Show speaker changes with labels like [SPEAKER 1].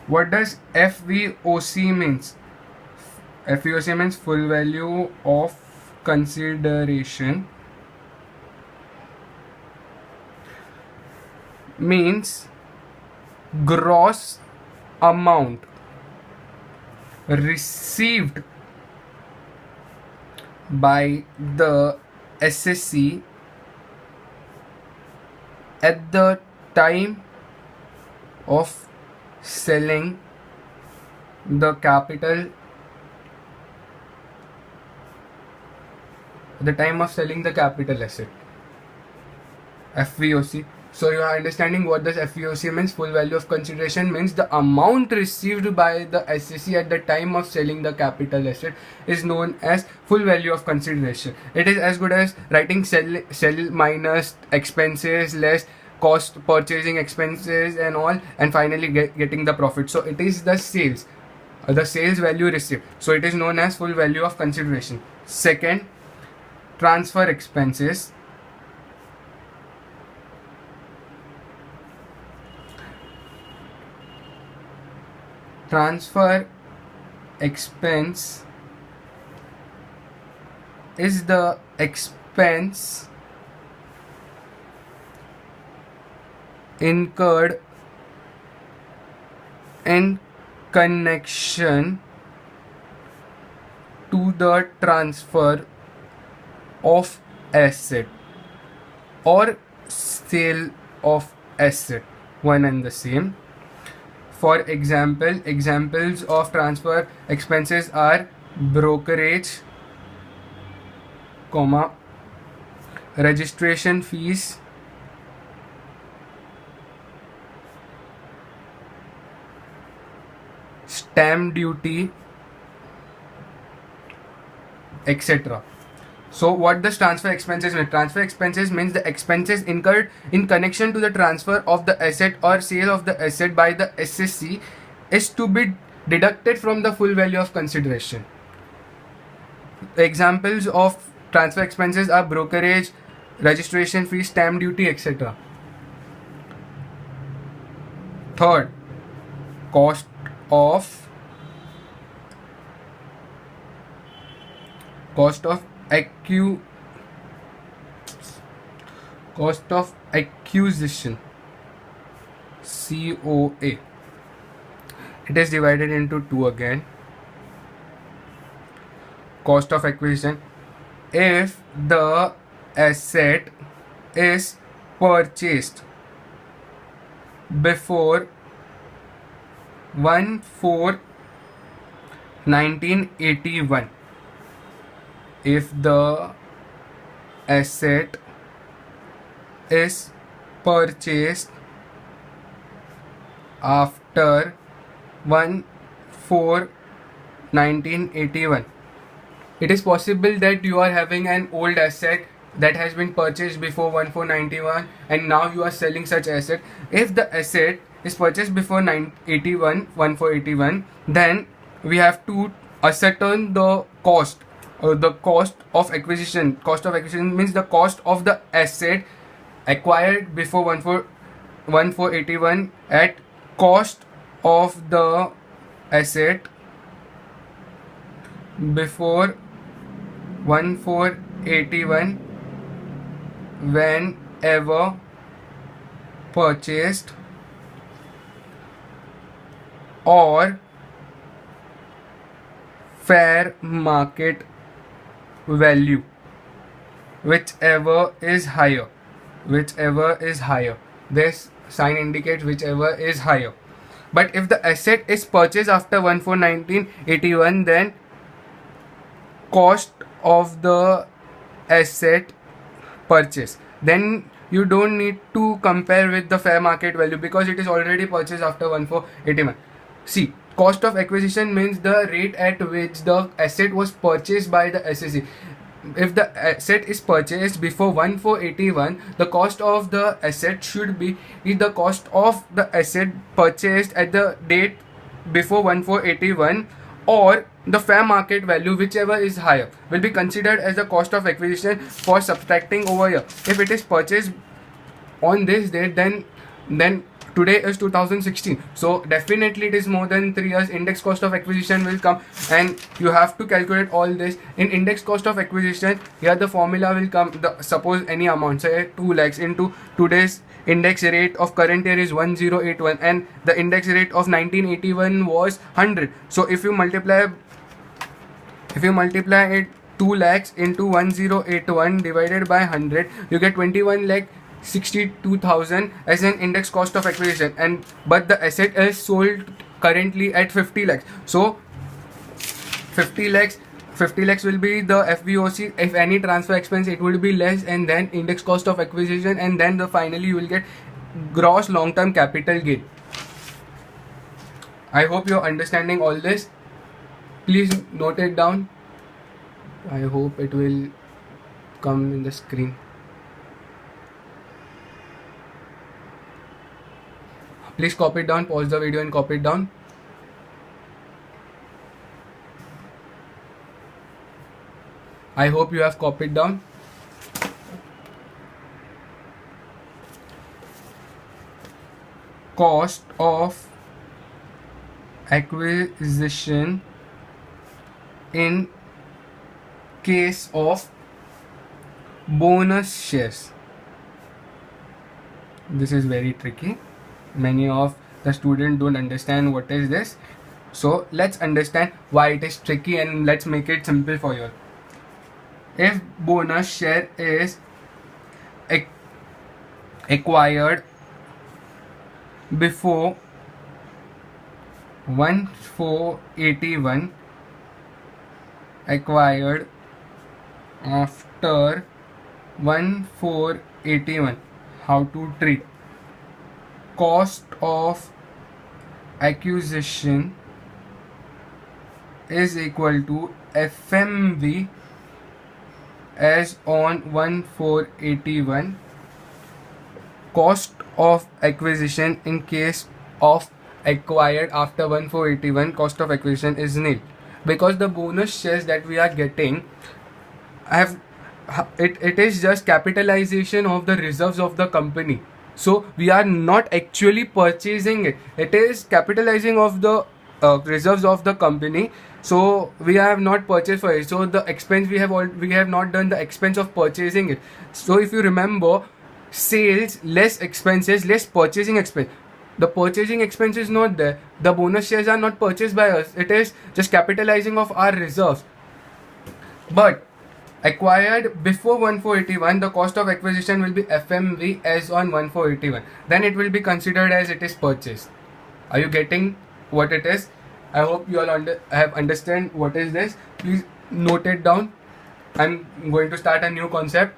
[SPEAKER 1] What does FVOC means? FVOC means full value of consideration, means gross amount received by the SSC at the time of selling the capital, asset, FVOC. So you are understanding what this FVOC means. Full value of consideration means the amount received by the SEC at the time of selling the capital asset is known as full value of consideration. It is as good as writing sell minus expenses less cost, purchasing expenses and all, and finally getting the profit. So it is the sales value received. So it is known as full value of consideration. Second, transfer expenses. Transfer expense is the expense incurred in connection to the transfer of asset or sale of asset, one and the same. For example, examples of transfer expenses are brokerage, registration fees, stamp duty, etc. So what does transfer expenses mean? Transfer expenses means the expenses incurred in connection to the transfer of the asset or sale of the asset by the SSC is to be deducted from the full value of consideration. Examples of transfer expenses are brokerage, registration fees, stamp duty, etc. Third, cost of acquisition, COA. It is divided into two again. Cost of acquisition: if the asset is purchased before 1/4/1981, if the asset is purchased after 1/4/1981, it is possible that you are having an old asset that has been purchased before 1/4/91 and now you are selling such asset. If the asset is purchased before 1/4/81, then we have to ascertain the cost. The cost of acquisition. Cost of acquisition means the cost of the asset acquired before 1/4/81 at cost of the asset before 1/4/81 whenever purchased, or fair market value, whichever is higher. This sign indicates whichever is higher. But if the asset is purchased after 1/4/1981, then cost of the asset purchase, then you don't need to compare with the fair market value because it is already purchased after 1/4/81. See, cost of acquisition means the rate at which the asset was purchased by the SEC. If the asset is purchased before 1/4/81, the cost of the asset should be the cost of the asset purchased at the date before 1/4/81, or the fair market value, whichever is higher, will be considered as the cost of acquisition for subtracting over here. If it is purchased on this date, then today is 2016, so definitely it is more than 3 years. Index cost of acquisition will come, and you have to calculate all this in index cost of acquisition. Here the formula will come. Suppose any amount, say 2 lakhs into today's index rate of current year is 1081, and the index rate of 1981 was 100. So if you multiply it 2 lakhs into 1081 divided by 100, you get 21 lakh 62,000 as an index cost of acquisition, and but the asset is sold currently at 50 lakhs. So 50 lakhs will be the FVOC. If any transfer expense, it will be less, and then index cost of acquisition, and then finally you will get gross long term capital gain. I hope you're understanding all this. Please note it down. I hope it will come in the screen. Please copy it down, pause the video and copy it down. I hope you have copied down. Cost of acquisition in case of bonus shares. This is very tricky. Many of the students don't understand what is this. So let's understand why it is tricky, and let's make it simple for you. If bonus share is acquired before 1481, acquired after 1481, how to treat? Cost of acquisition is equal to FMV as on 1481. Cost of acquisition in case of acquired after 1481, cost of acquisition is nil, because the bonus shares that we are getting it is just capitalization of the reserves of the company. So we are not actually purchasing it. It is capitalizing of the reserves of the company. So we have not purchased for it. So the expense we have not done the expense of purchasing it. So if you remember, sales less expenses less purchasing expense. The purchasing expense is not there. The bonus shares are not purchased by us. It is just capitalizing of our reserves. But acquired before 1481, the cost of acquisition will be FMV as on 1481. Then it will be considered as it is purchased. Are you getting what it is? I hope you all have understand what is this. Please note it down. I'm going to start a new concept.